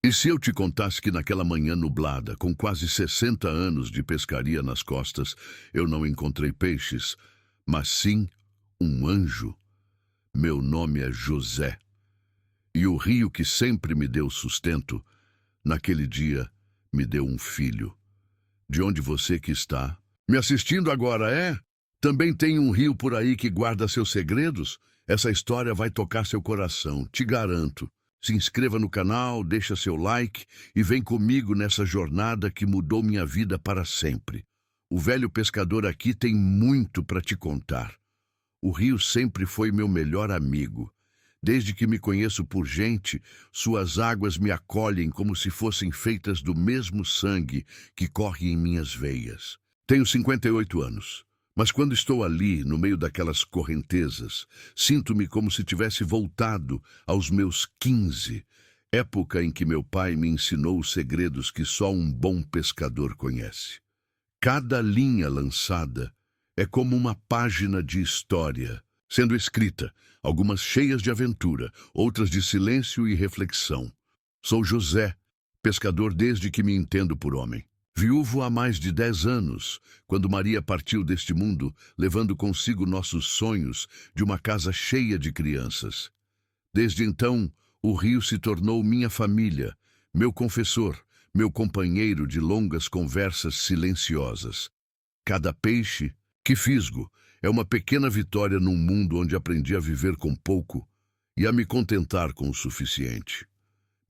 E se eu te contasse que naquela manhã nublada, com quase 60 anos de pescaria nas costas, eu não encontrei peixes, mas sim um anjo? Meu nome é José. E o rio que sempre me deu sustento, naquele dia me deu um filho. De onde você que está? Me assistindo agora, é? Também tem um rio por aí que guarda seus segredos? Essa história vai tocar seu coração, te garanto. Se inscreva no canal, deixa seu like e vem comigo nessa jornada que mudou minha vida para sempre. O velho pescador aqui tem muito para te contar. O rio sempre foi meu melhor amigo. Desde que me conheço por gente, suas águas me acolhem como se fossem feitas do mesmo sangue que corre em minhas veias. Tenho 58 anos, mas quando estou ali, no meio daquelas correntezas, sinto-me como se tivesse voltado aos meus 15, época em que meu pai me ensinou os segredos que só um bom pescador conhece. Cada linha lançada é como uma página de história sendo escrita, algumas cheias de aventura, outras de silêncio e reflexão. Sou José, pescador desde que me entendo por homem. Viúvo há mais de 10 anos, quando Maria partiu deste mundo, levando consigo nossos sonhos de uma casa cheia de crianças. Desde então, o rio se tornou minha família, meu confessor, meu companheiro de longas conversas silenciosas. Cada peixe que fisgo é uma pequena vitória num mundo onde aprendi a viver com pouco e a me contentar com o suficiente.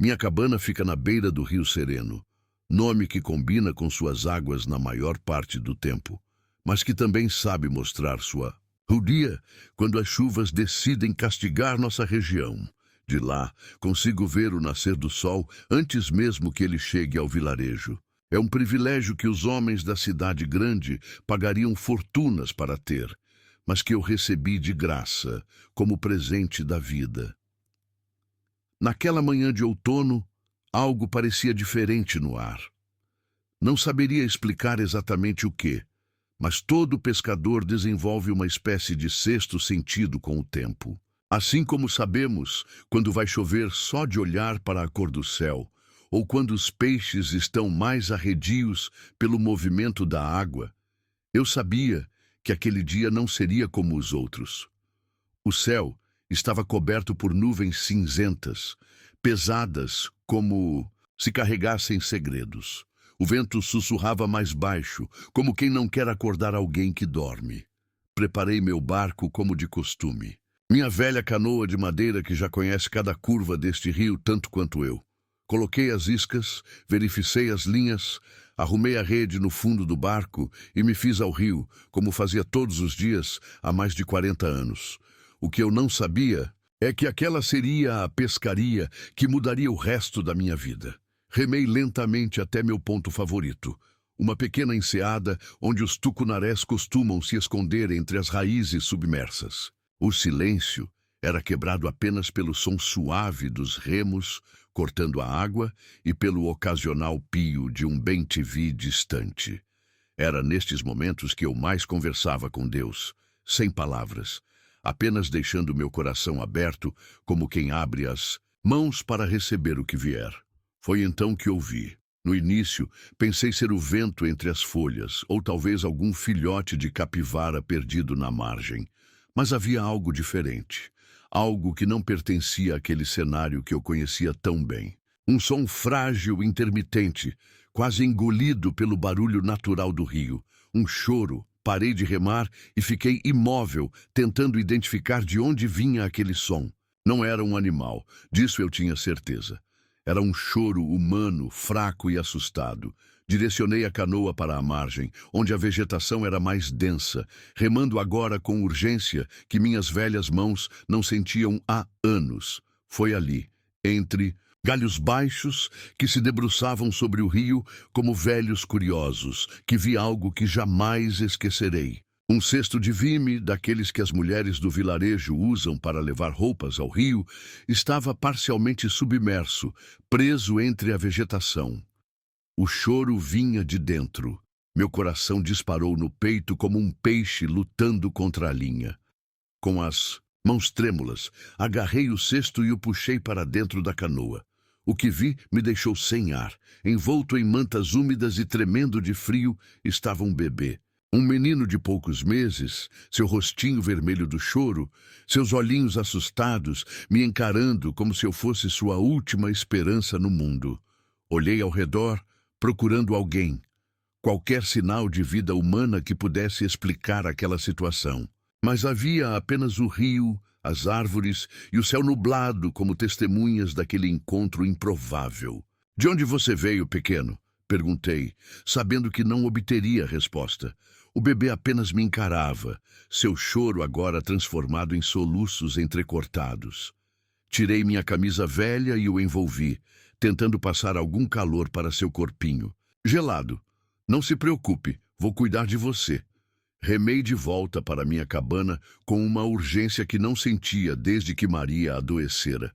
Minha cabana fica na beira do Rio Sereno, nome que combina com suas águas na maior parte do tempo, mas que também sabe mostrar sua rudia quando as chuvas decidem castigar nossa região. De lá, consigo ver o nascer do sol antes mesmo que ele chegue ao vilarejo. É um privilégio que os homens da cidade grande pagariam fortunas para ter, mas que eu recebi de graça, como presente da vida. Naquela manhã de outono, algo parecia diferente no ar. Não saberia explicar exatamente o que, mas todo pescador desenvolve uma espécie de sexto sentido com o tempo. Assim como sabemos quando vai chover só de olhar para a cor do céu, ou quando os peixes estão mais arredios pelo movimento da água, eu sabia que aquele dia não seria como os outros. O céu estava coberto por nuvens cinzentas, pesadas como se carregassem segredos. O vento sussurrava mais baixo, como quem não quer acordar alguém que dorme. Preparei meu barco como de costume. Minha velha canoa de madeira que já conhece cada curva deste rio tanto quanto eu. Coloquei as iscas, verificei as linhas, arrumei a rede no fundo do barco e me fiz ao rio, como fazia todos os dias há mais de 40 anos. O que eu não sabia é que aquela seria a pescaria que mudaria o resto da minha vida. Remei lentamente até meu ponto favorito, uma pequena enseada onde os tucunarés costumam se esconder entre as raízes submersas. O silêncio era quebrado apenas pelo som suave dos remos cortando a água e pelo ocasional pio de um bem-te-vi distante. Era nestes momentos que eu mais conversava com Deus, sem palavras, apenas deixando meu coração aberto como quem abre as mãos para receber o que vier. Foi então que ouvi. No início, pensei ser o vento entre as folhas, ou talvez algum filhote de capivara perdido na margem. Mas havia algo diferente. Algo que não pertencia àquele cenário que eu conhecia tão bem. Um som frágil, intermitente, quase engolido pelo barulho natural do rio. Um choro. Parei de remar e fiquei imóvel, tentando identificar de onde vinha aquele som. Não era um animal, disso eu tinha certeza. Era um choro humano, fraco e assustado. Direcionei a canoa para a margem, onde a vegetação era mais densa, remando agora com urgência que minhas velhas mãos não sentiam há anos. Foi ali, entre galhos baixos que se debruçavam sobre o rio como velhos curiosos, que vi algo que jamais esquecerei. Um cesto de vime, daqueles que as mulheres do vilarejo usam para levar roupas ao rio, estava parcialmente submerso, preso entre a vegetação. O choro vinha de dentro. Meu coração disparou no peito como um peixe lutando contra a linha. Com as mãos trêmulas, agarrei o cesto e o puxei para dentro da canoa. O que vi me deixou sem ar. Envolto em mantas úmidas e tremendo de frio, estava um bebê. Um menino de poucos meses, seu rostinho vermelho do choro, seus olhinhos assustados, me encarando como se eu fosse sua última esperança no mundo. Olhei ao redor, procurando alguém, qualquer sinal de vida humana que pudesse explicar aquela situação. Mas havia apenas o rio, as árvores e o céu nublado como testemunhas daquele encontro improvável. "De onde você veio, pequeno?" perguntei, sabendo que não obteria resposta. O bebê apenas me encarava, seu choro agora transformado em soluços entrecortados. Tirei minha camisa velha e o envolvi, tentando passar algum calor para seu corpinho. "Gelado. Não se preocupe, vou cuidar de você." Remei de volta para minha cabana com uma urgência que não sentia desde que Maria adoecera.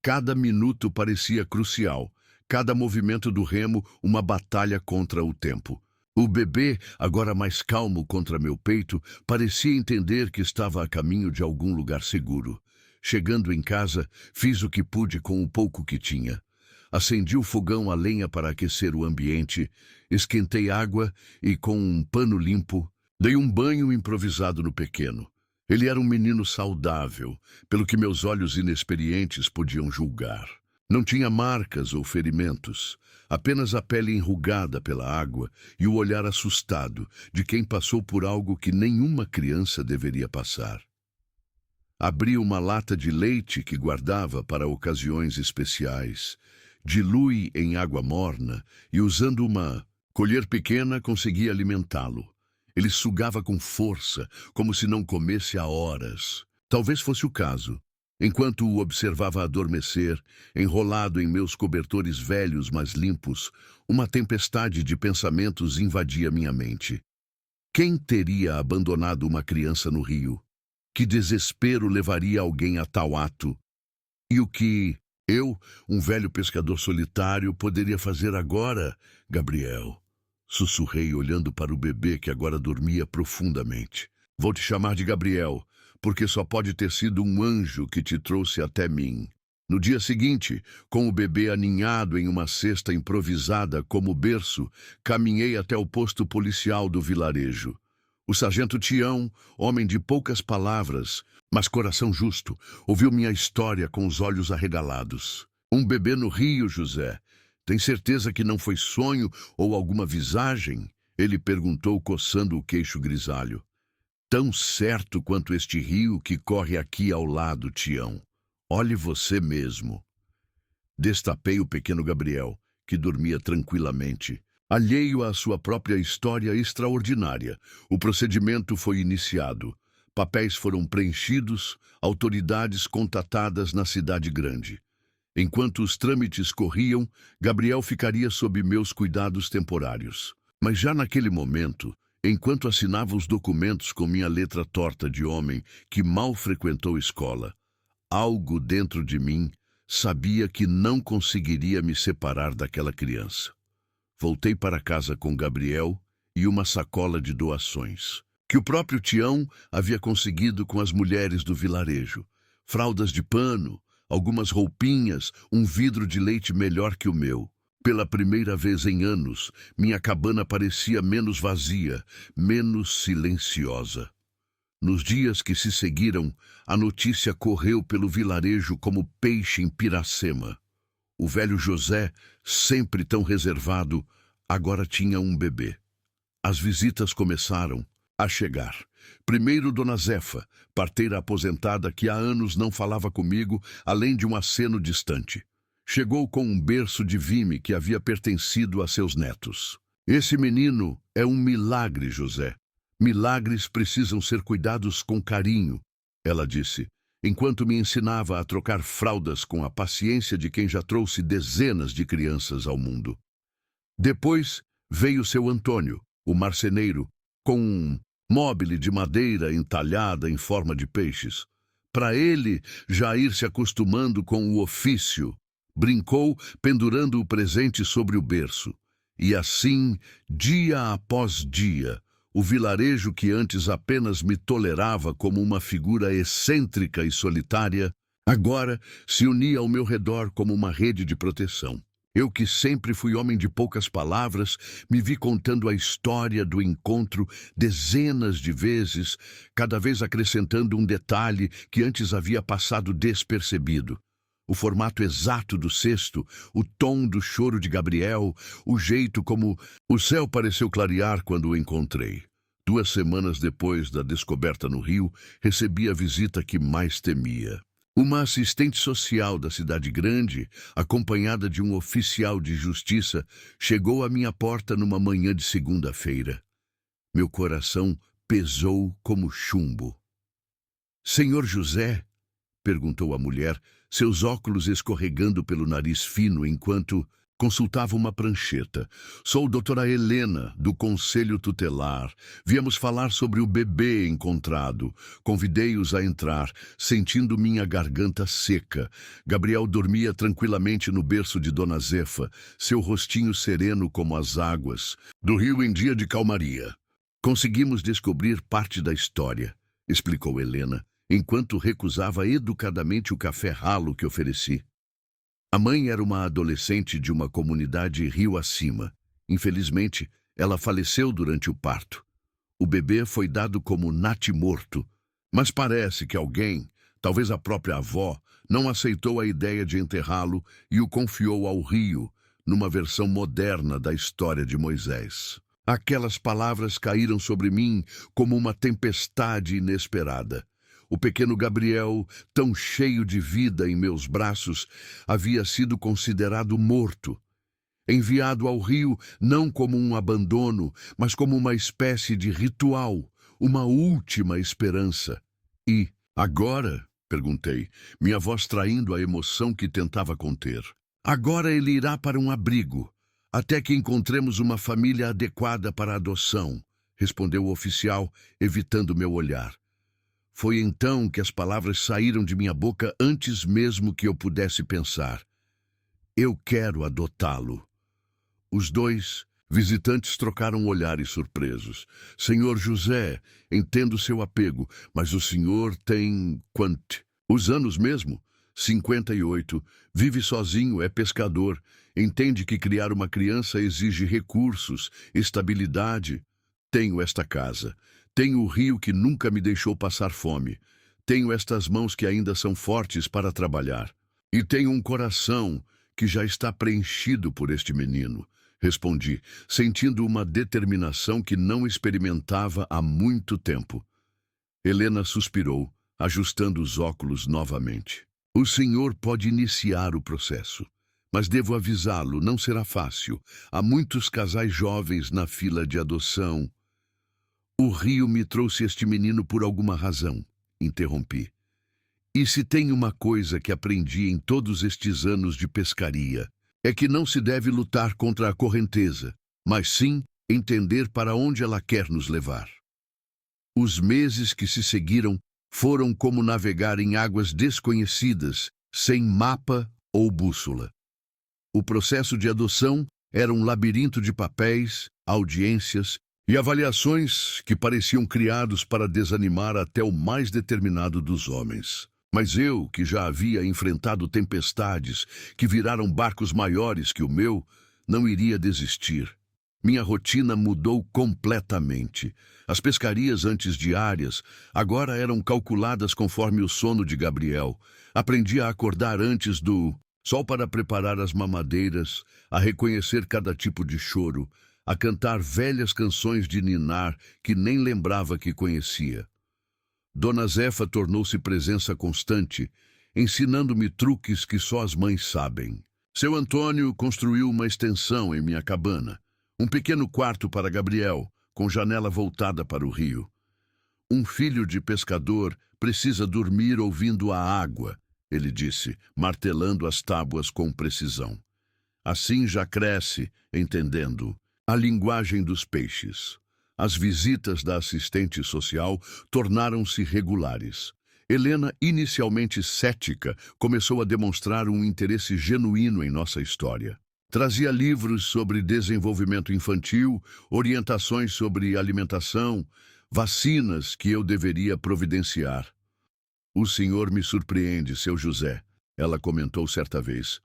Cada minuto parecia crucial, cada movimento do remo uma batalha contra o tempo. O bebê, agora mais calmo contra meu peito, parecia entender que estava a caminho de algum lugar seguro. Chegando em casa, fiz o que pude com o pouco que tinha. Acendi o fogão a lenha para aquecer o ambiente, esquentei água e, com um pano limpo, dei um banho improvisado no pequeno. Ele era um menino saudável, pelo que meus olhos inexperientes podiam julgar. Não tinha marcas ou ferimentos, apenas a pele enrugada pela água e o olhar assustado de quem passou por algo que nenhuma criança deveria passar. Abri uma lata de leite que guardava para ocasiões especiais, dilui em água morna e, usando uma colher pequena, consegui alimentá-lo. Ele sugava com força, como se não comesse há horas. Talvez fosse o caso. Enquanto o observava adormecer, enrolado em meus cobertores velhos mas limpos, uma tempestade de pensamentos invadia minha mente. Quem teria abandonado uma criança no rio? Que desespero levaria alguém a tal ato? E o que eu, um velho pescador solitário, poderia fazer agora, Gabriel? Sussurrei olhando para o bebê que agora dormia profundamente. "Vou te chamar de Gabriel, porque só pode ter sido um anjo que te trouxe até mim." No dia seguinte, com o bebê aninhado em uma cesta improvisada como berço, caminhei até o posto policial do vilarejo. O sargento Tião, homem de poucas palavras, mas coração justo, ouviu minha história com os olhos arregalados. "Um bebê no rio, José. Tem certeza que não foi sonho ou alguma visagem?" Ele perguntou, coçando o queixo grisalho. "Tão certo quanto este rio que corre aqui ao lado, Tião. Olhe você mesmo." Destapei o pequeno Gabriel, que dormia tranquilamente. Alheio à sua própria história extraordinária, o procedimento foi iniciado. Papéis foram preenchidos, autoridades contatadas na cidade grande. Enquanto os trâmites corriam, Gabriel ficaria sob meus cuidados temporários. Mas já naquele momento, enquanto assinava os documentos com minha letra torta de homem que mal frequentou escola, algo dentro de mim sabia que não conseguiria me separar daquela criança. Voltei para casa com Gabriel e uma sacola de doações, que o próprio Tião havia conseguido com as mulheres do vilarejo. Fraldas de pano, algumas roupinhas, um vidro de leite melhor que o meu. Pela primeira vez em anos, minha cabana parecia menos vazia, menos silenciosa. Nos dias que se seguiram, a notícia correu pelo vilarejo como peixe em Piracema. O velho José, sempre tão reservado, agora tinha um bebê. As visitas começaram a chegar. Primeiro Dona Zefa, parteira aposentada que há anos não falava comigo, além de um aceno distante. Chegou com um berço de vime que havia pertencido a seus netos. "Esse menino é um milagre, José. Milagres precisam ser cuidados com carinho", ela disse, enquanto me ensinava a trocar fraldas com a paciência de quem já trouxe dezenas de crianças ao mundo. Depois veio seu Antônio, o marceneiro, com um móbile de madeira entalhada em forma de peixes. Para ele já ir se acostumando com o ofício, brincou pendurando o presente sobre o berço. E assim, dia após dia, o vilarejo que antes apenas me tolerava como uma figura excêntrica e solitária, Agora se unia ao meu redor como uma rede de proteção. Eu, que sempre fui homem de poucas palavras, me vi contando a história do encontro dezenas de vezes, cada vez acrescentando um detalhe que antes havia passado despercebido. O formato exato do cesto, o tom do choro de Gabriel, o jeito como o céu pareceu clarear quando o encontrei. 2 semanas depois da descoberta no Rio, recebi a visita que mais temia. Uma assistente social da cidade grande, acompanhada de um oficial de justiça, chegou à minha porta numa manhã de segunda-feira. Meu coração pesou como chumbo. "Senhor José?" perguntou a mulher, seus óculos escorregando pelo nariz fino enquanto consultava uma prancheta. "Sou doutora Helena, do Conselho Tutelar. Viemos falar sobre o bebê encontrado. Convidei-os a entrar, sentindo minha garganta seca. Gabriel dormia tranquilamente no berço de Dona Zefa, seu rostinho sereno como as águas do rio em dia de calmaria. Conseguimos descobrir parte da história", explicou Helena, enquanto recusava educadamente o café ralo que ofereci. A mãe era uma adolescente de uma comunidade rio acima. Infelizmente, ela faleceu durante o parto. O bebê foi dado como natimorto, mas parece que alguém, talvez a própria avó, não aceitou a ideia de enterrá-lo e o confiou ao rio, numa versão moderna da história de Moisés. Aquelas palavras caíram sobre mim como uma tempestade inesperada. O pequeno Gabriel, tão cheio de vida em meus braços, havia sido considerado morto. Enviado ao rio não como um abandono, mas como uma espécie de ritual, uma última esperança. "E agora?" perguntei, minha voz traindo a emoção que tentava conter. "Agora ele irá para um abrigo, até que encontremos uma família adequada para a adoção", respondeu o oficial, evitando meu olhar. Foi então que as palavras saíram de minha boca antes mesmo que eu pudesse pensar. "Eu quero adotá-lo." Os dois visitantes trocaram olhares surpresos. "Senhor José, entendo seu apego, mas o senhor tem os anos mesmo?" 58. Vive sozinho, é pescador. Entende que criar uma criança exige recursos, estabilidade. "Tenho esta casa. Tenho o rio que nunca me deixou passar fome. Tenho estas mãos que ainda são fortes para trabalhar. E tenho um coração que já está preenchido por este menino", respondi, sentindo uma determinação que não experimentava há muito tempo. Helena suspirou, ajustando os óculos novamente. "O senhor pode iniciar o processo, mas devo avisá-lo, não será fácil. Há muitos casais jovens na fila de adoção." "O rio me trouxe este menino por alguma razão", interrompi. "E se tem uma coisa que aprendi em todos estes anos de pescaria, é que não se deve lutar contra a correnteza, mas sim entender para onde ela quer nos levar." Os meses que se seguiram foram como navegar em águas desconhecidas, sem mapa ou bússola. O processo de adoção era um labirinto de papéis, audiências e avaliações que pareciam criados para desanimar até o mais determinado dos homens. Mas eu, que já havia enfrentado tempestades que viraram barcos maiores que o meu, não iria desistir. Minha rotina mudou completamente. As pescarias antes diárias agora eram calculadas conforme o sono de Gabriel. Aprendi a acordar antes do sol para preparar as mamadeiras, a reconhecer cada tipo de choro, a cantar velhas canções de ninar que nem lembrava que conhecia. Dona Zefa tornou-se presença constante, ensinando-me truques que só as mães sabem. Seu Antônio construiu uma extensão em minha cabana, um pequeno quarto para Gabriel, com janela voltada para o rio. "Um filho de pescador precisa dormir ouvindo a água", ele disse, martelando as tábuas com precisão. "Assim já cresce, entendendo a linguagem dos peixes." As visitas da assistente social tornaram-se regulares. Helena, inicialmente cética, começou a demonstrar um interesse genuíno em nossa história. Trazia livros sobre desenvolvimento infantil, orientações sobre alimentação, vacinas que eu deveria providenciar. O senhor me surpreende, seu José, ela comentou certa vez,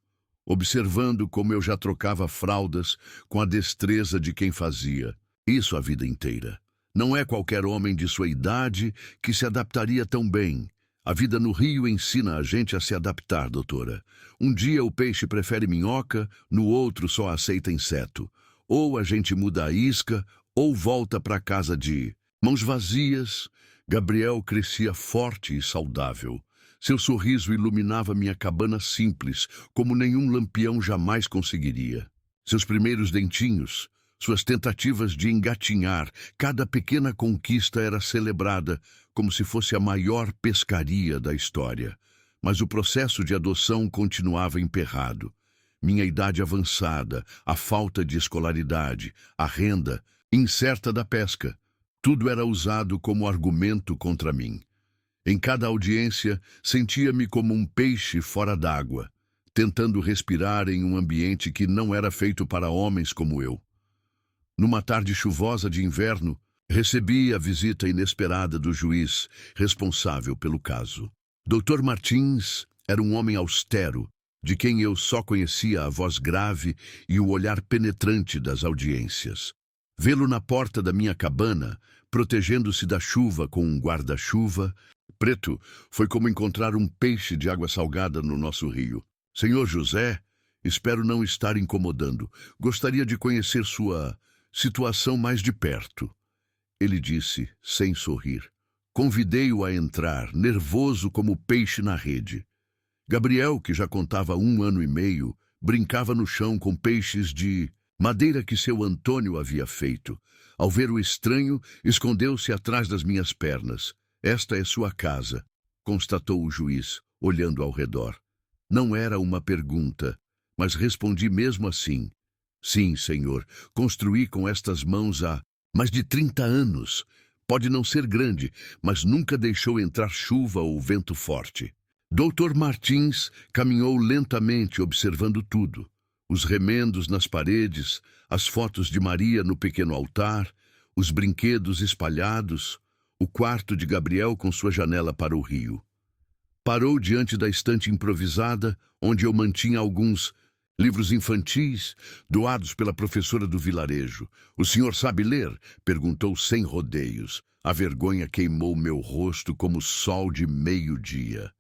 observando como eu já trocava fraldas com a destreza de quem fazia isso a vida inteira. Não é qualquer homem de sua idade que se adaptaria tão bem. A vida no rio ensina a gente a se adaptar, doutora. Um dia o peixe prefere minhoca, no outro só aceita inseto. Ou a gente muda a isca, ou volta para casa de mãos vazias. Gabriel crescia forte e saudável. Seu sorriso iluminava minha cabana simples, como nenhum lampião jamais conseguiria. Seus primeiros dentinhos, suas tentativas de engatinhar, cada pequena conquista era celebrada como se fosse a maior pescaria da história. Mas o processo de adoção continuava emperrado. Minha idade avançada, a falta de escolaridade, a renda incerta da pesca, tudo era usado como argumento contra mim. Em cada audiência, sentia-me como um peixe fora d'água, tentando respirar em um ambiente que não era feito para homens como eu. Numa tarde chuvosa de inverno, recebi a visita inesperada do juiz responsável pelo caso. Dr. Martins era um homem austero, de quem eu só conhecia a voz grave e o olhar penetrante das audiências. Vê-lo na porta da minha cabana, protegendo-se da chuva com um guarda-chuva preto, foi como encontrar um peixe de água salgada no nosso rio. Senhor José, espero não estar incomodando. Gostaria de conhecer sua situação mais de perto. Ele disse, sem sorrir. Convidei-o a entrar, nervoso como peixe na rede. Gabriel, que já contava 1 ano e meio, brincava no chão com peixes de madeira que seu Antônio havia feito. Ao ver o estranho, escondeu-se atrás das minhas pernas. Esta é sua casa, constatou o juiz, olhando ao redor. Não era uma pergunta, mas respondi mesmo assim. Sim, senhor, construí com estas mãos há mais de 30 anos. Pode não ser grande, mas nunca deixou entrar chuva ou vento forte. Dr. Martins caminhou lentamente observando tudo. Os remendos nas paredes, as fotos de Maria no pequeno altar, os brinquedos espalhados, o quarto de Gabriel com sua janela para o rio. Parou diante da estante improvisada, onde eu mantinha alguns livros infantis, doados pela professora do vilarejo. O senhor sabe ler? Perguntou sem rodeios. A vergonha queimou meu rosto como sol de meio-dia.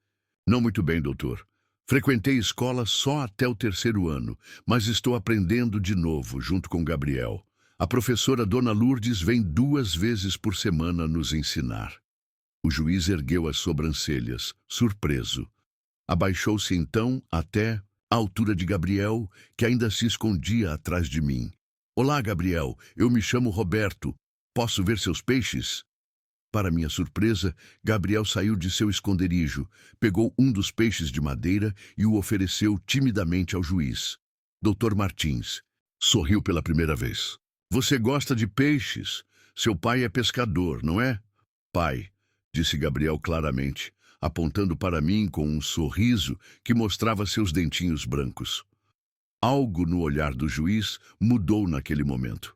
Não muito bem, doutor. Frequentei escola só até o 3º ano, mas estou aprendendo de novo, junto com Gabriel. A professora Dona Lourdes vem 2 vezes por semana nos ensinar. O juiz ergueu as sobrancelhas, surpreso. Abaixou-se então até a altura de Gabriel, que ainda se escondia atrás de mim. Olá, Gabriel, eu me chamo Roberto. Posso ver seus peixes? Para minha surpresa, Gabriel saiu de seu esconderijo, pegou um dos peixes de madeira e o ofereceu timidamente ao juiz. Dr. Martins sorriu pela primeira vez. Você gosta de peixes? Seu pai é pescador, não é? Pai, disse Gabriel claramente, apontando para mim com um sorriso que mostrava seus dentinhos brancos. Algo no olhar do juiz mudou naquele momento.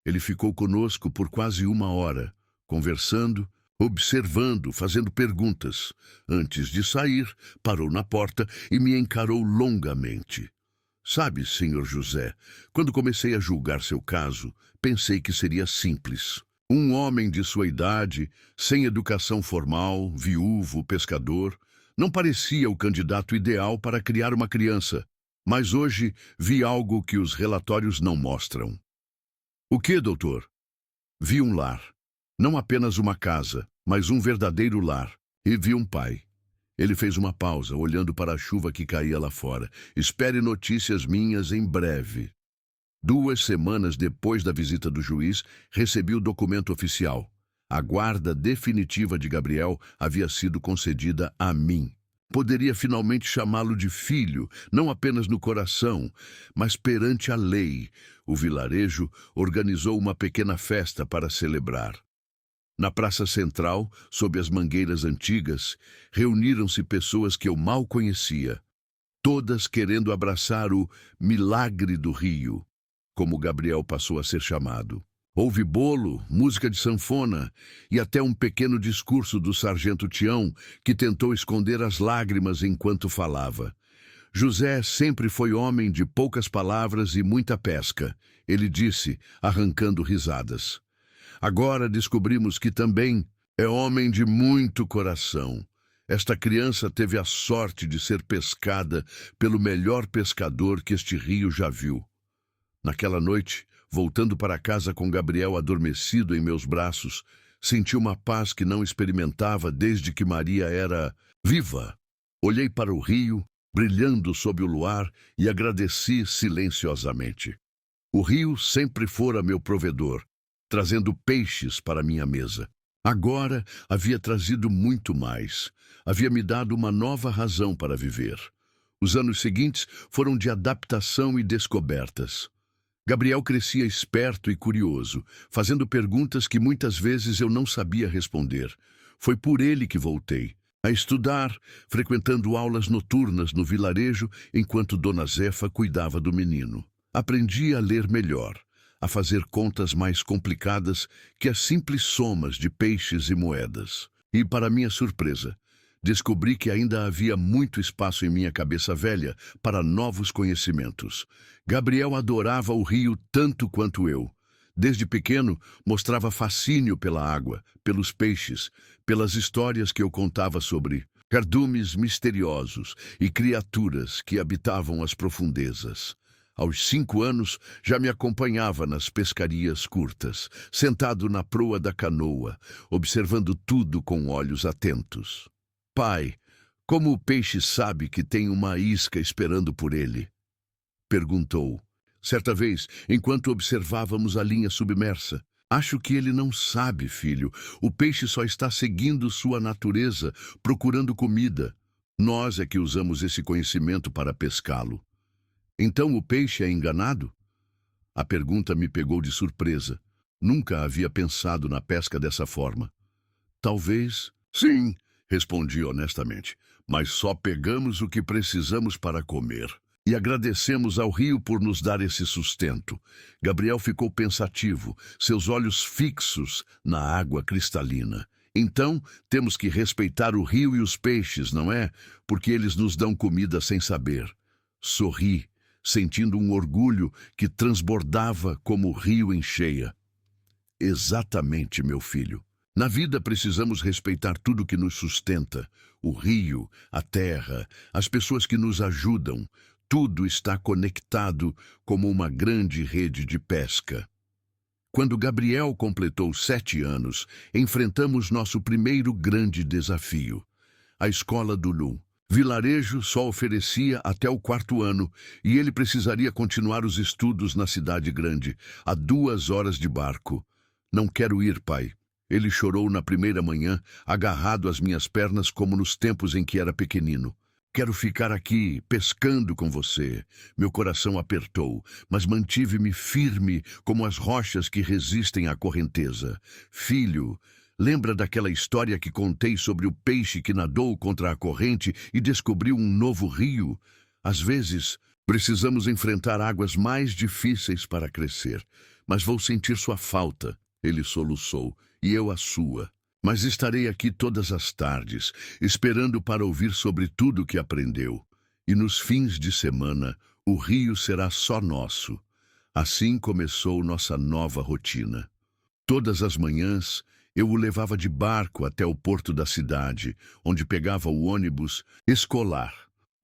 Ele ficou conosco por quase 1 hora, conversando, observando, fazendo perguntas. Antes de sair, parou na porta e me encarou longamente. Sabe, senhor José, quando comecei a julgar seu caso, pensei que seria simples. Um homem de sua idade, sem educação formal, viúvo, pescador, não parecia o candidato ideal para criar uma criança. Mas hoje vi algo que os relatórios não mostram. O que, doutor? Vi um lar. Não apenas uma casa, mas um verdadeiro lar. E vi um pai. Ele fez uma pausa, olhando para a chuva que caía lá fora. Espere notícias minhas em breve. 2 semanas depois da visita do juiz, recebi o documento oficial. A guarda definitiva de Gabriel havia sido concedida a mim. Poderia finalmente chamá-lo de filho, não apenas no coração, mas perante a lei. O vilarejo organizou uma pequena festa para celebrar. Na praça central, sob as mangueiras antigas, reuniram-se pessoas que eu mal conhecia, todas querendo abraçar o milagre do rio, como Gabriel passou a ser chamado. Houve bolo, música de sanfona e até um pequeno discurso do sargento Tião, que tentou esconder as lágrimas enquanto falava. José sempre foi homem de poucas palavras e muita pesca, ele disse, arrancando risadas. Agora descobrimos que também é homem de muito coração. Esta criança teve a sorte de ser pescada pelo melhor pescador que este rio já viu. Naquela noite, voltando para casa com Gabriel adormecido em meus braços, senti uma paz que não experimentava desde que Maria era viva. Olhei para o rio, brilhando sob o luar, e agradeci silenciosamente. O rio sempre fora meu provedor, trazendo peixes para minha mesa. Agora havia trazido muito mais. Havia me dado uma nova razão para viver. Os anos seguintes foram de adaptação e descobertas. Gabriel crescia esperto e curioso, fazendo perguntas que muitas vezes eu não sabia responder. Foi por ele que voltei a estudar, frequentando aulas noturnas no vilarejo, enquanto Dona Zefa cuidava do menino. Aprendi a ler melhor, a fazer contas mais complicadas que as simples somas de peixes e moedas. E, para minha surpresa, descobri que ainda havia muito espaço em minha cabeça velha para novos conhecimentos. Gabriel adorava o rio tanto quanto eu. Desde pequeno, mostrava fascínio pela água, pelos peixes, pelas histórias que eu contava sobre cardumes misteriosos e criaturas que habitavam as profundezas. Aos 5 anos, já me acompanhava nas pescarias curtas, sentado na proa da canoa, observando tudo com olhos atentos. Pai, como o peixe sabe que tem uma isca esperando por ele? Perguntou. Certa vez, enquanto observávamos a linha submersa. Acho que ele não sabe, filho. O peixe só está seguindo sua natureza, procurando comida. Nós é que usamos esse conhecimento para pescá-lo. Então o peixe é enganado? A pergunta me pegou de surpresa. Nunca havia pensado na pesca dessa forma. Talvez... Sim, respondi honestamente, mas só pegamos o que precisamos para comer. E agradecemos ao rio por nos dar esse sustento. Gabriel ficou pensativo, seus olhos fixos na água cristalina. Então, temos que respeitar o rio e os peixes, não é? Porque eles nos dão comida sem saber. Sorri, sentindo um orgulho que transbordava como o rio em cheia. Exatamente, meu filho. Na vida precisamos respeitar tudo que nos sustenta. O rio, a terra, as pessoas que nos ajudam. Tudo está conectado como uma grande rede de pesca. Quando Gabriel completou 7 anos, enfrentamos nosso primeiro grande desafio. A escola do Lu. Vilarejo só oferecia até o 4º ano e ele precisaria continuar os estudos na cidade grande, a 2 horas de barco. Não quero ir, pai. Ele chorou na primeira manhã, agarrado às minhas pernas como nos tempos em que era pequenino. Quero ficar aqui, pescando com você. Meu coração apertou, mas mantive-me firme como as rochas que resistem à correnteza. Filho, lembra daquela história que contei sobre o peixe que nadou contra a corrente e descobriu um novo rio? Às vezes, precisamos enfrentar águas mais difíceis para crescer. Mas vou sentir sua falta, ele soluçou, e eu a sua. Mas estarei aqui todas as tardes, esperando para ouvir sobre tudo que aprendeu. E nos fins de semana, o rio será só nosso. Assim começou nossa nova rotina. Todas as manhãs, eu o levava de barco até o porto da cidade, onde pegava o ônibus escolar.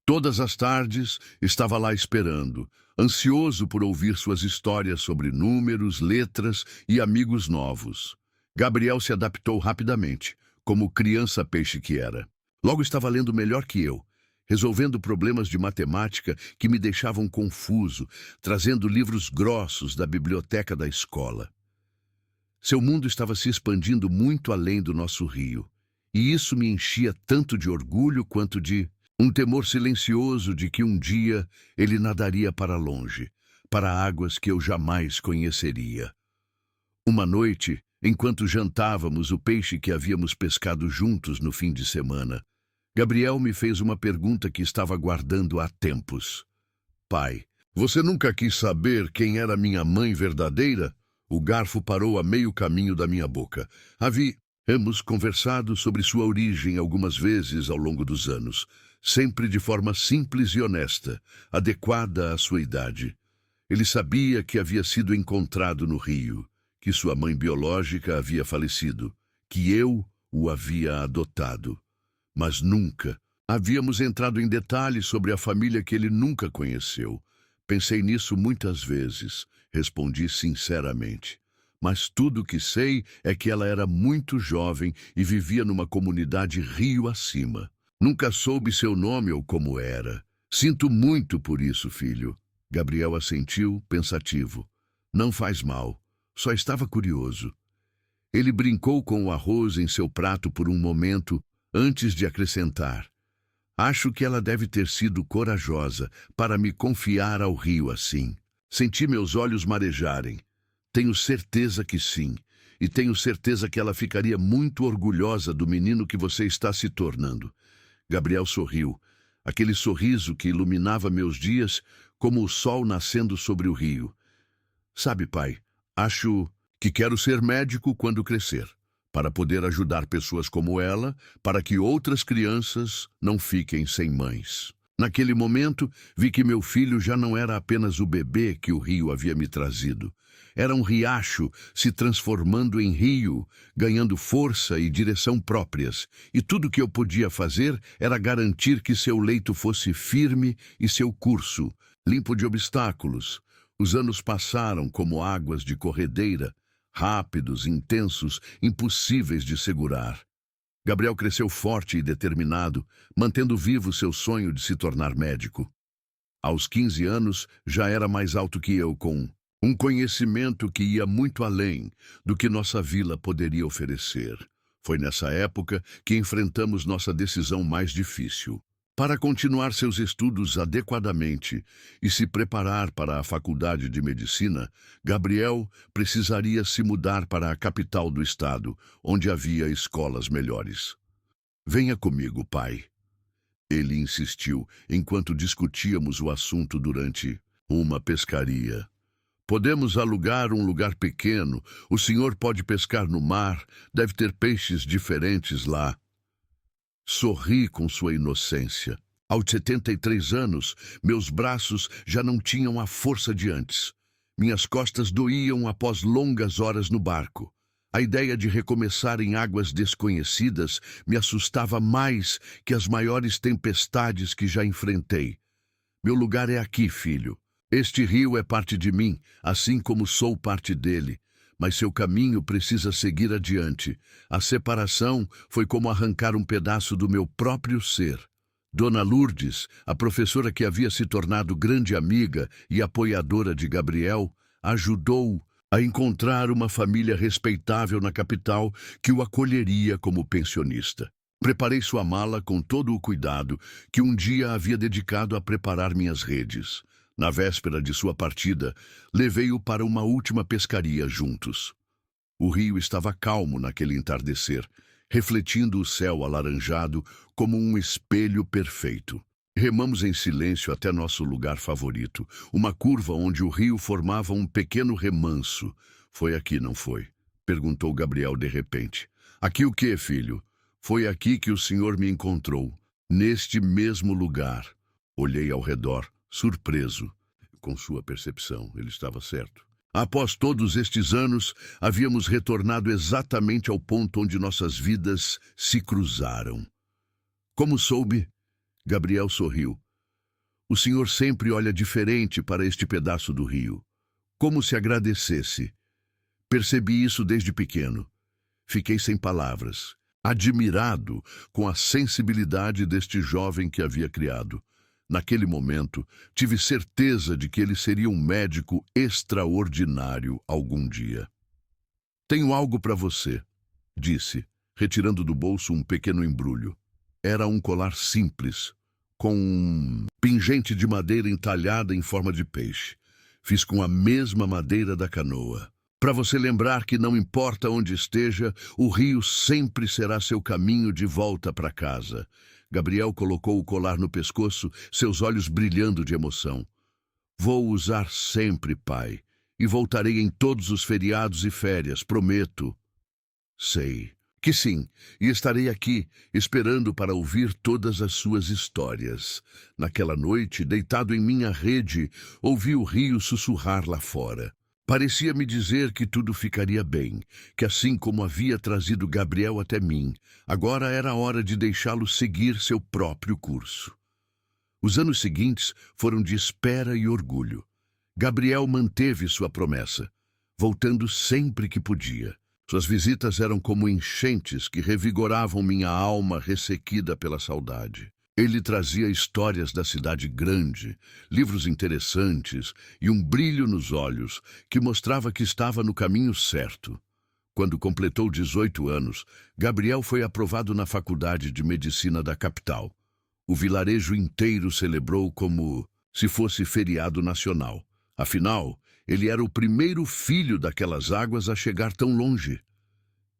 Todas as tardes, estava lá esperando, ansioso por ouvir suas histórias sobre números, letras e amigos novos. Gabriel se adaptou rapidamente, como criança peixe que era. Logo estava lendo melhor que eu, resolvendo problemas de matemática que me deixavam confuso, trazendo livros grossos da biblioteca da escola. Seu mundo estava se expandindo muito além do nosso rio, e isso me enchia tanto de orgulho quanto de um temor silencioso de que um dia ele nadaria para longe, para águas que eu jamais conheceria. Uma noite, enquanto jantávamos o peixe que havíamos pescado juntos no fim de semana, Gabriel me fez uma pergunta que estava guardando há tempos. Pai, você nunca quis saber quem era minha mãe verdadeira? O garfo parou a meio caminho da minha boca. Havíamos conversado sobre sua origem algumas vezes ao longo dos anos, sempre de forma simples e honesta, adequada à sua idade. Ele sabia que havia sido encontrado no rio, que sua mãe biológica havia falecido, que eu o havia adotado. Mas nunca havíamos entrado em detalhes sobre a família que ele nunca conheceu. Pensei nisso muitas vezes, respondi sinceramente. Mas tudo o que sei é que ela era muito jovem e vivia numa comunidade rio acima. Nunca soube seu nome ou como era. Sinto muito por isso, filho. Gabriel assentiu, pensativo. Não faz mal. Só estava curioso. Ele brincou com o arroz em seu prato por um momento, antes de acrescentar. Acho que ela deve ter sido corajosa para me confiar ao rio assim. Senti meus olhos marejarem. Tenho certeza que sim. E tenho certeza que ela ficaria muito orgulhosa do menino que você está se tornando. Gabriel sorriu. Aquele sorriso que iluminava meus dias como o sol nascendo sobre o rio. Sabe, pai, acho que quero ser médico quando crescer, para poder ajudar pessoas como ela, para que outras crianças não fiquem sem mães. Naquele momento, vi que meu filho já não era apenas o bebê que o rio havia me trazido. Era um riacho se transformando em rio, ganhando força e direção próprias, e tudo que eu podia fazer era garantir que seu leito fosse firme e seu curso, limpo de obstáculos. Os anos passaram como águas de corredeira, rápidos, intensos, impossíveis de segurar. Gabriel cresceu forte e determinado, mantendo vivo seu sonho de se tornar médico. Aos 15 anos, já era mais alto que eu, com um conhecimento que ia muito além do que nossa vila poderia oferecer. Foi nessa época que enfrentamos nossa decisão mais difícil. Para continuar seus estudos adequadamente e se preparar para a faculdade de medicina, Gabriel precisaria se mudar para a capital do estado, onde havia escolas melhores. Venha comigo, pai. Ele insistiu, enquanto discutíamos o assunto durante uma pescaria. Podemos alugar um lugar pequeno, o senhor pode pescar no mar, deve ter peixes diferentes lá. Sorri com sua inocência. Aos 73 anos, meus braços já não tinham a força de antes. Minhas costas doíam após longas horas no barco. A ideia de recomeçar em águas desconhecidas me assustava mais que as maiores tempestades que já enfrentei. Meu lugar é aqui, filho. Este rio é parte de mim, assim como sou parte dele. Mas seu caminho precisa seguir adiante. A separação foi como arrancar um pedaço do meu próprio ser. Dona Lourdes, a professora que havia se tornado grande amiga e apoiadora de Gabriel, ajudou a encontrar uma família respeitável na capital que o acolheria como pensionista. Preparei sua mala com todo o cuidado que um dia havia dedicado a preparar minhas redes. Na véspera de sua partida, levei-o para uma última pescaria juntos. O rio estava calmo naquele entardecer, refletindo o céu alaranjado como um espelho perfeito. Remamos em silêncio até nosso lugar favorito, uma curva onde o rio formava um pequeno remanso. Foi aqui, não foi? Perguntou Gabriel de repente. Aqui o quê, filho? Foi aqui que o senhor me encontrou, neste mesmo lugar. Olhei ao redor, surpreso com sua percepção. Ele estava certo. Após todos estes anos, havíamos retornado exatamente ao ponto onde nossas vidas se cruzaram. Como soube? Gabriel sorriu. O senhor sempre olha diferente para este pedaço do rio. Como se agradecesse. Percebi isso desde pequeno. Fiquei sem palavras, admirado com a sensibilidade deste jovem que havia criado. Naquele momento, tive certeza de que ele seria um médico extraordinário algum dia. Tenho algo para você, disse, retirando do bolso um pequeno embrulho. Era um colar simples, com um pingente de madeira entalhada em forma de peixe. Fiz com a mesma madeira da canoa. Para você lembrar que não importa onde esteja, o rio sempre será seu caminho de volta para casa. Gabriel colocou o colar no pescoço, seus olhos brilhando de emoção. Vou usar sempre, pai. e voltarei em todos os feriados e férias, prometo. Sei que sim, e estarei aqui, esperando para ouvir todas as suas histórias. Naquela noite, deitado em minha rede, ouvi o rio sussurrar lá fora. Parecia me dizer que tudo ficaria bem, que assim como havia trazido Gabriel até mim, agora era hora de deixá-lo seguir seu próprio curso. Os anos seguintes foram de espera e orgulho. Gabriel manteve sua promessa, voltando sempre que podia. Suas visitas eram como enchentes que revigoravam minha alma ressequida pela saudade. Ele trazia histórias da cidade grande, livros interessantes e um brilho nos olhos que mostrava que estava no caminho certo. Quando completou 18 anos, Gabriel foi aprovado na Faculdade de Medicina da capital. O vilarejo inteiro celebrou como se fosse feriado nacional. Afinal, ele era o primeiro filho daquelas águas a chegar tão longe.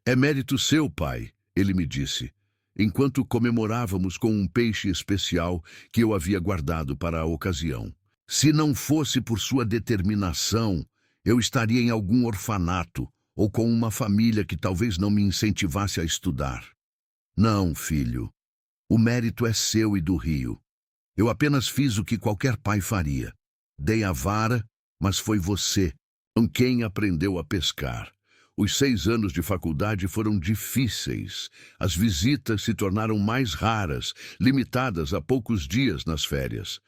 É mérito seu, pai, ele me disse, enquanto comemorávamos com um peixe especial que eu havia guardado para a ocasião. Se não fosse por sua determinação, eu estaria em algum orfanato ou com uma família que talvez não me incentivasse a estudar. Não, filho. O mérito é seu e do rio. Eu apenas fiz o que qualquer pai faria. Dei a vara, mas foi você com quem aprendeu a pescar. Os 6 anos de faculdade foram difíceis. As visitas se tornaram mais raras, limitadas a poucos dias nas férias.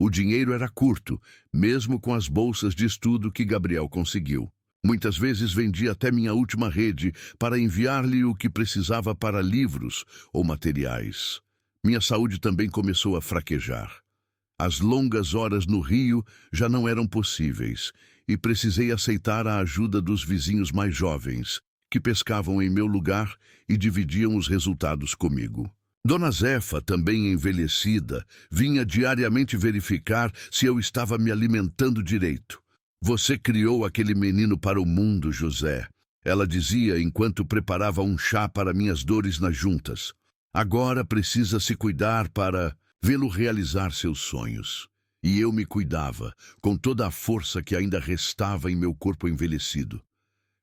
O dinheiro era curto, mesmo com as bolsas de estudo que Gabriel conseguiu. Muitas vezes vendi até minha última rede para enviar-lhe o que precisava para livros ou materiais. Minha saúde também começou a fraquejar. As longas horas no rio já não eram possíveis e precisei aceitar a ajuda dos vizinhos mais jovens, que pescavam em meu lugar e dividiam os resultados comigo. Dona Zefa, também envelhecida, vinha diariamente verificar se eu estava me alimentando direito. Você criou aquele menino para o mundo, José. Ela dizia enquanto preparava um chá para minhas dores nas juntas. Agora precisa se cuidar para vê-lo realizar seus sonhos. E eu me cuidava, com toda a força que ainda restava em meu corpo envelhecido.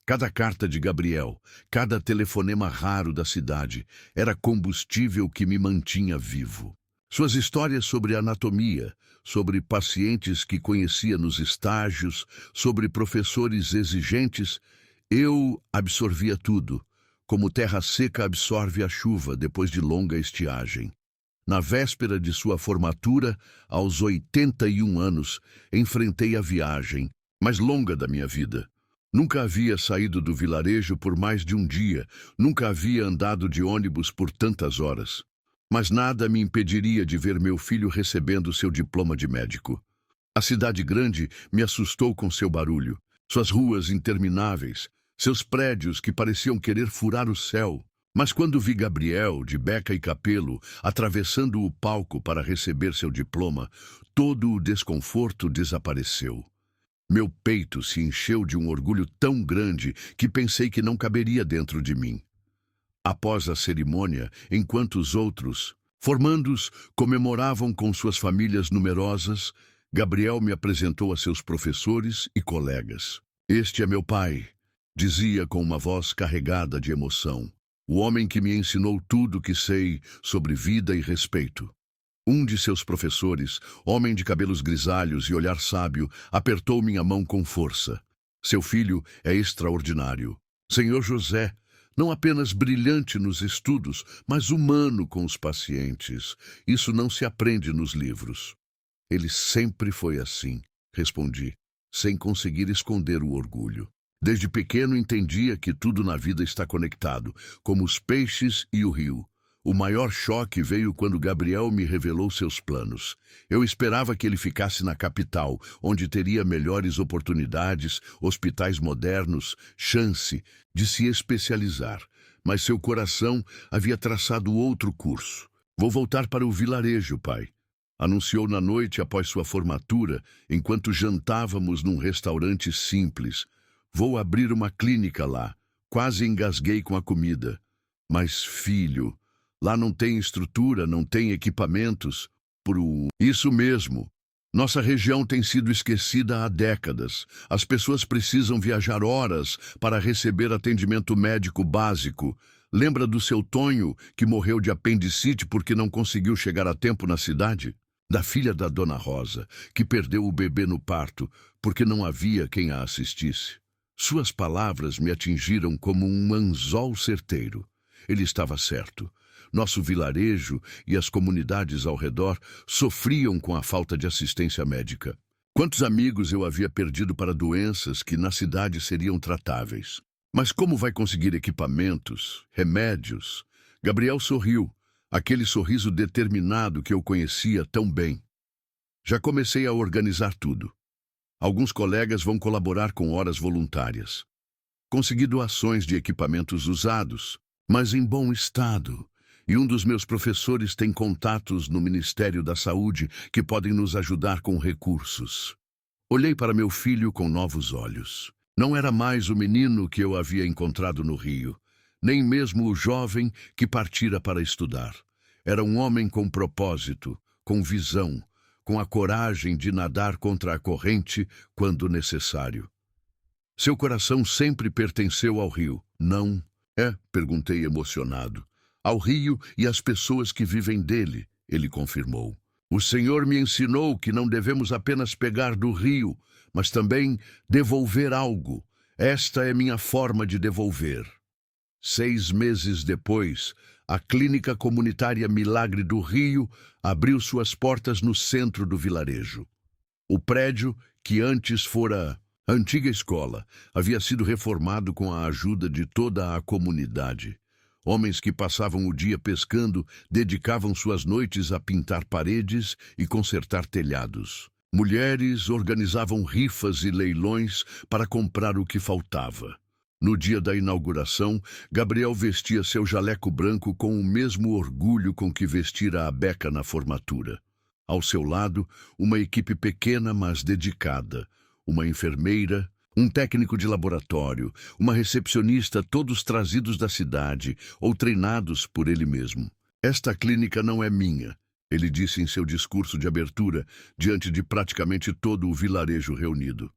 Cada carta de Gabriel, cada telefonema raro da cidade, era combustível que me mantinha vivo. Suas histórias sobre anatomia, sobre pacientes que conhecia nos estágios, sobre professores exigentes, eu absorvia tudo, como terra seca absorve a chuva depois de longa estiagem. Na véspera de sua formatura, aos 81 anos, enfrentei a viagem mais longa da minha vida. Nunca havia saído do vilarejo por mais de um dia, nunca havia andado de ônibus por tantas horas. Mas nada me impediria de ver meu filho recebendo seu diploma de médico. A cidade grande me assustou com seu barulho, suas ruas intermináveis, seus prédios que pareciam querer furar o céu. Mas quando vi Gabriel, de beca e capelo, atravessando o palco para receber seu diploma, todo o desconforto desapareceu. Meu peito se encheu de um orgulho tão grande que pensei que não caberia dentro de mim. Após a cerimônia, enquanto os outros, formandos, comemoravam com suas famílias numerosas, Gabriel me apresentou a seus professores e colegas. "Este é meu pai", dizia com uma voz carregada de emoção. "O homem que me ensinou tudo o que sei sobre vida e respeito." Um de seus professores, homem de cabelos grisalhos e olhar sábio, apertou minha mão com força. "Seu filho é extraordinário. Senhor José, não apenas brilhante nos estudos, mas humano com os pacientes. Isso não se aprende nos livros." "Ele sempre foi assim", respondi, sem conseguir esconder o orgulho. Desde pequeno entendia que tudo na vida está conectado, como os peixes e o rio. O maior choque veio quando Gabriel me revelou seus planos. Eu esperava que ele ficasse na capital, onde teria melhores oportunidades, hospitais modernos, chance de se especializar. Mas seu coração havia traçado outro curso. "Vou voltar para o vilarejo, pai", anunciou na noite após sua formatura, enquanto jantávamos num restaurante simples. "Vou abrir uma clínica lá." Quase engasguei com a comida. "Mas, filho, lá não tem estrutura, não tem equipamentos." "Isso mesmo. Nossa região tem sido esquecida há décadas. As pessoas precisam viajar horas para receber atendimento médico básico. Lembra do seu Tonho, que morreu de apendicite porque não conseguiu chegar a tempo na cidade? Da filha da Dona Rosa, que perdeu o bebê no parto porque não havia quem a assistisse. Suas palavras me atingiram como um anzol certeiro. Ele estava certo. Nosso vilarejo e as comunidades ao redor sofriam com a falta de assistência médica. Quantos amigos eu havia perdido para doenças que na cidade seriam tratáveis? Mas como vai conseguir equipamentos, remédios? Gabriel sorriu, aquele sorriso determinado que eu conhecia tão bem. Já comecei a organizar tudo. Alguns colegas vão colaborar com horas voluntárias. Consegui doações de equipamentos usados, mas em bom estado. E um dos meus professores tem contatos no Ministério da Saúde que podem nos ajudar com recursos. Olhei para meu filho com novos olhos. Não era mais o menino que eu havia encontrado no Rio, nem mesmo o jovem que partira para estudar. Era um homem com propósito, com visão, com a coragem de nadar contra a corrente quando necessário. Seu coração sempre pertenceu ao Rio, não? Perguntei emocionado. Ao Rio e às pessoas que vivem dele, ele confirmou. O Senhor me ensinou que não devemos apenas pegar do rio, mas também devolver algo. Esta é minha forma de devolver. 6 meses depois, a Clínica Comunitária Milagre do Rio abriu suas portas no centro do vilarejo. O prédio, que antes fora a antiga escola, havia sido reformado com a ajuda de toda a comunidade. Homens que passavam o dia pescando dedicavam suas noites a pintar paredes e consertar telhados. Mulheres organizavam rifas e leilões para comprar o que faltava. No dia da inauguração, Gabriel vestia seu jaleco branco com o mesmo orgulho com que vestira a Beca na formatura. Ao seu lado, uma equipe pequena, mas dedicada. Uma enfermeira, um técnico de laboratório, uma recepcionista, todos trazidos da cidade ou treinados por ele mesmo. Esta clínica não é minha, ele disse em seu discurso de abertura, diante de praticamente todo o vilarejo reunido.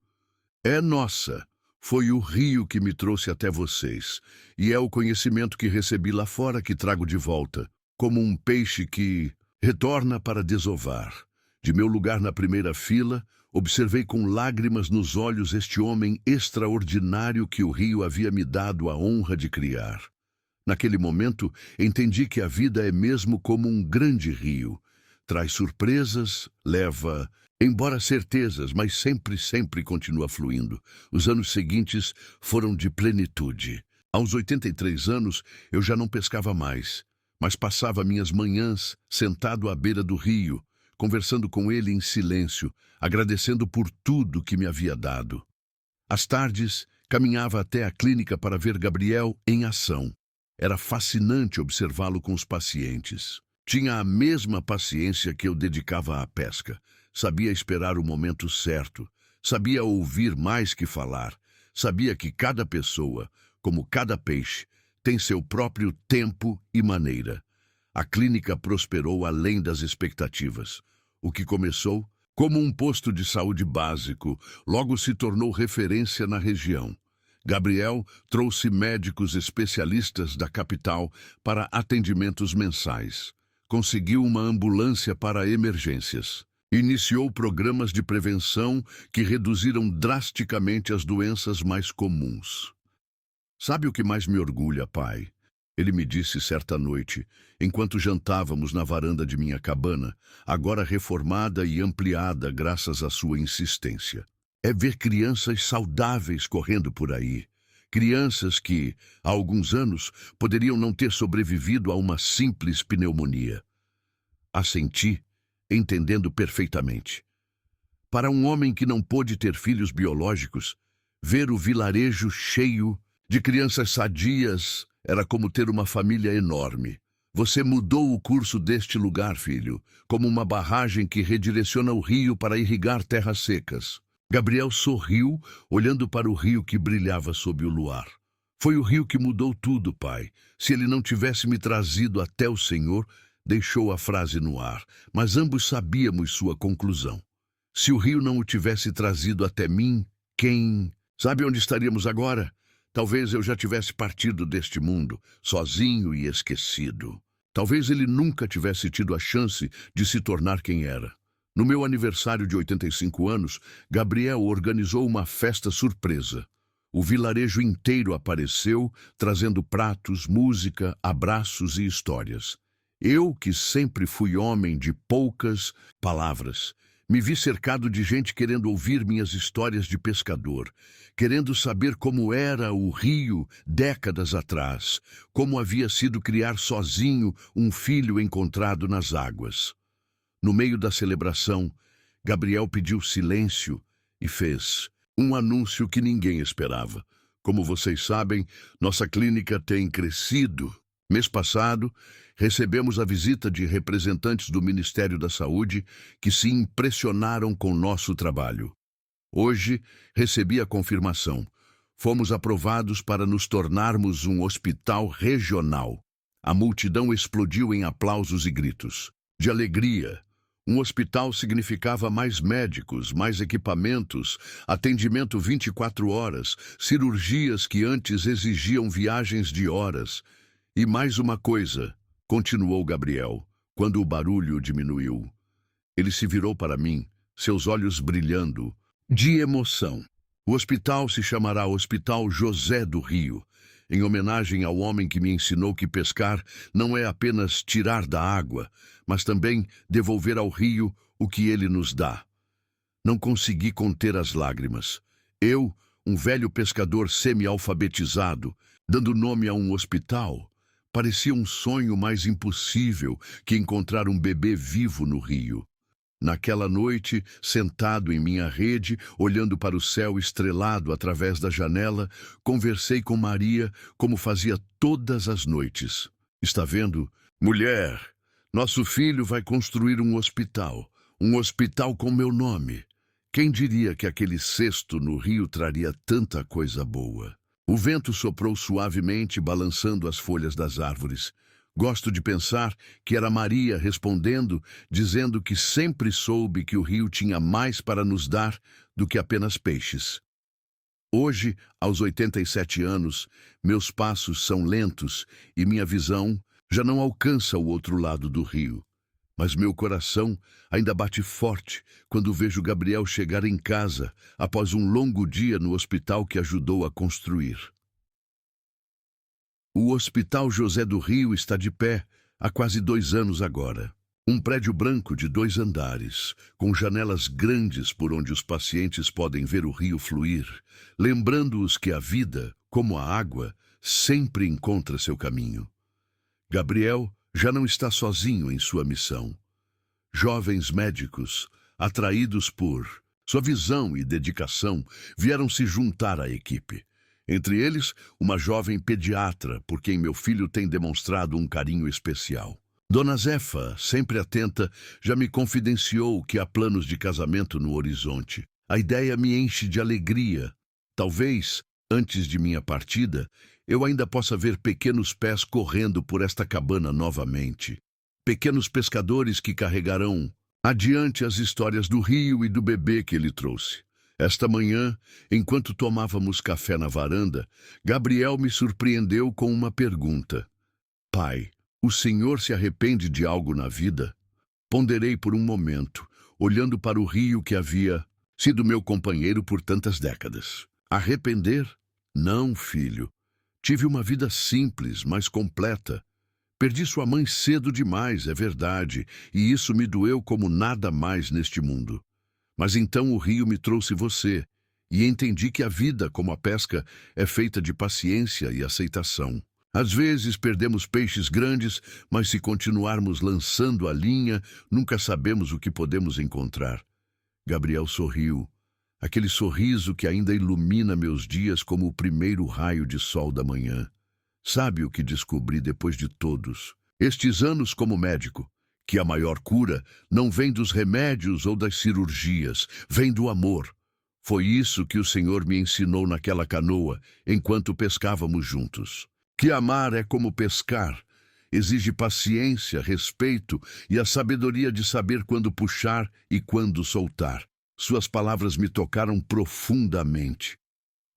É nossa. Foi o rio que me trouxe até vocês, e é o conhecimento que recebi lá fora que trago de volta, como um peixe que retorna para desovar. De meu lugar na primeira fila, observei com lágrimas nos olhos este homem extraordinário que o rio havia me dado a honra de criar. Naquele momento, entendi que a vida é mesmo como um grande rio. Traz surpresas, leva, embora certezas, mas sempre continua fluindo. Os anos seguintes foram de plenitude. Aos 83 anos, eu já não pescava mais, mas passava minhas manhãs sentado à beira do rio, conversando com ele em silêncio, agradecendo por tudo que me havia dado. Às tardes, caminhava até a clínica para ver Gabriel em ação. Era fascinante observá-lo com os pacientes. Tinha a mesma paciência que eu dedicava à pesca. Sabia esperar o momento certo. Sabia ouvir mais que falar. Sabia que cada pessoa, como cada peixe, tem seu próprio tempo e maneira. A clínica prosperou além das expectativas. O que começou como um posto de saúde básico, logo se tornou referência na região. Gabriel trouxe médicos especialistas da capital para atendimentos mensais. Conseguiu uma ambulância para emergências. Iniciou programas de prevenção que reduziram drasticamente as doenças mais comuns. Sabe o que mais me orgulha, pai? Ele me disse certa noite, enquanto jantávamos na varanda de minha cabana, agora reformada e ampliada graças à sua insistência. É ver crianças saudáveis correndo por aí. Crianças que, há alguns anos, poderiam não ter sobrevivido a uma simples pneumonia. Assenti, entendendo perfeitamente. Para um homem que não pôde ter filhos biológicos, ver o vilarejo cheio de crianças sadias era como ter uma família enorme. Você mudou o curso deste lugar, filho, como uma barragem que redireciona o rio para irrigar terras secas. Gabriel sorriu, olhando para o rio que brilhava sob o luar. Foi o rio que mudou tudo, pai. Se ele não tivesse me trazido até o Senhor, deixou a frase no ar, mas ambos sabíamos sua conclusão. Se o rio não o tivesse trazido até mim, quem... Sabe onde estaríamos agora? Talvez eu já tivesse partido deste mundo, sozinho e esquecido. Talvez ele nunca tivesse tido a chance de se tornar quem era. No meu aniversário de 85 anos, Gabriel organizou uma festa surpresa. O vilarejo inteiro apareceu, trazendo pratos, música, abraços e histórias. Eu, que sempre fui homem de poucas palavras, me vi cercado de gente querendo ouvir minhas histórias de pescador, querendo saber como era o rio décadas atrás, como havia sido criar sozinho um filho encontrado nas águas. No meio da celebração, Gabriel pediu silêncio e fez um anúncio que ninguém esperava. Como vocês sabem, nossa clínica tem crescido. Mês passado, recebemos a visita de representantes do Ministério da Saúde que se impressionaram com nosso trabalho. Hoje, recebi a confirmação. Fomos aprovados para nos tornarmos um hospital regional. A multidão explodiu em aplausos e gritos. De alegria. Um hospital significava mais médicos, mais equipamentos, atendimento 24 horas, cirurgias que antes exigiam viagens de horas. E mais uma coisa, continuou Gabriel, quando o barulho diminuiu. Ele se virou para mim, seus olhos brilhando, de emoção. O hospital se chamará Hospital José do Rio, em homenagem ao homem que me ensinou que pescar não é apenas tirar da água, mas também devolver ao rio o que ele nos dá. Não consegui conter as lágrimas. Eu, um velho pescador semi-alfabetizado, dando nome a um hospital, parecia um sonho mais impossível que encontrar um bebê vivo no rio. Naquela noite, sentado em minha rede, olhando para o céu estrelado através da janela, conversei com Maria como fazia todas as noites. Está vendo? Mulher, nosso filho vai construir um hospital com meu nome. Quem diria que aquele cesto no rio traria tanta coisa boa? O vento soprou suavemente, balançando as folhas das árvores. Gosto de pensar que era Maria respondendo, dizendo que sempre soube que o rio tinha mais para nos dar do que apenas peixes. Hoje, aos 87 anos, meus passos são lentos e minha visão já não alcança o outro lado do rio. Mas meu coração ainda bate forte quando vejo Gabriel chegar em casa após um longo dia no hospital que ajudou a construir. O Hospital José do Rio está de pé há quase 2 anos agora. Um prédio branco de 2 andares, com janelas grandes por onde os pacientes podem ver o rio fluir, lembrando-os que a vida, como a água, sempre encontra seu caminho. Gabriel já não está sozinho em sua missão. Jovens médicos, atraídos por sua visão e dedicação, vieram se juntar à equipe. Entre eles, uma jovem pediatra, por quem meu filho tem demonstrado um carinho especial. Dona Zefa, sempre atenta, já me confidenciou que há planos de casamento no horizonte. A ideia me enche de alegria. Talvez, antes de minha partida, eu ainda possa ver pequenos pés correndo por esta cabana novamente. Pequenos pescadores que carregarão adiante as histórias do rio e do bebê que ele trouxe. Esta manhã, enquanto tomávamos café na varanda, Gabriel me surpreendeu com uma pergunta. Pai, o senhor se arrepende de algo na vida? Ponderei por um momento, olhando para o rio que havia sido meu companheiro por tantas décadas. Arrepender? Não, filho. Tive uma vida simples, mas completa. Perdi sua mãe cedo demais, é verdade, e isso me doeu como nada mais neste mundo. Mas então o rio me trouxe você, e entendi que a vida, como a pesca, é feita de paciência e aceitação. Às vezes perdemos peixes grandes, mas se continuarmos lançando a linha, nunca sabemos o que podemos encontrar. Gabriel sorriu. Aquele sorriso que ainda ilumina meus dias como o primeiro raio de sol da manhã. Sabe o que descobri depois de todos estes anos como médico? Que a maior cura não vem dos remédios ou das cirurgias, vem do amor. Foi isso que o Senhor me ensinou naquela canoa, enquanto pescávamos juntos. Que amar é como pescar. Exige paciência, respeito e a sabedoria de saber quando puxar e quando soltar. Suas palavras me tocaram profundamente.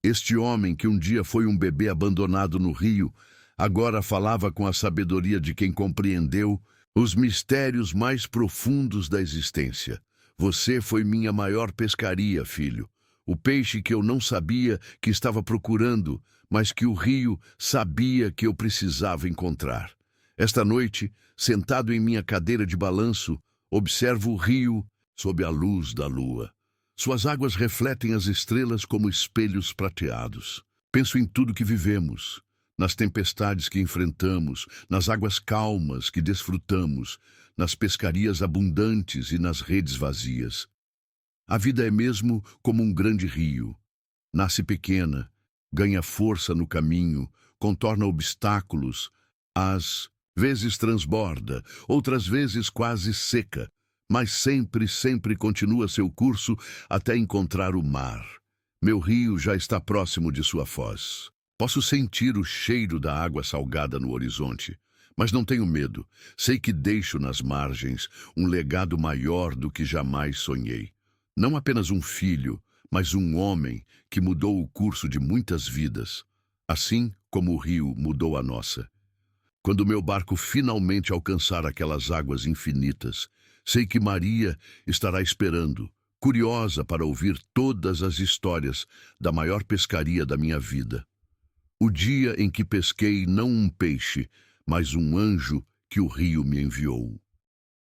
Este homem, que um dia foi um bebê abandonado no rio, agora falava com a sabedoria de quem compreendeu os mistérios mais profundos da existência. Você foi minha maior pescaria, filho. O peixe que eu não sabia que estava procurando, mas que o rio sabia que eu precisava encontrar. Esta noite, sentado em minha cadeira de balanço, observo o rio sob a luz da lua. Suas águas refletem as estrelas como espelhos prateados. Penso em tudo que vivemos, nas tempestades que enfrentamos, nas águas calmas que desfrutamos, nas pescarias abundantes e nas redes vazias. A vida é mesmo como um grande rio. Nasce pequena, ganha força no caminho, contorna obstáculos, às vezes transborda, outras vezes quase seca, mas sempre continua seu curso até encontrar o mar. Meu rio já está próximo de sua foz. Posso sentir o cheiro da água salgada no horizonte, mas não tenho medo. Sei que deixo nas margens um legado maior do que jamais sonhei. Não apenas um filho, mas um homem que mudou o curso de muitas vidas, assim como o rio mudou a nossa. Quando meu barco finalmente alcançar aquelas águas infinitas, sei que Maria estará esperando, curiosa para ouvir todas as histórias da maior pescaria da minha vida. O dia em que pesquei não um peixe, mas um anjo que o rio me enviou.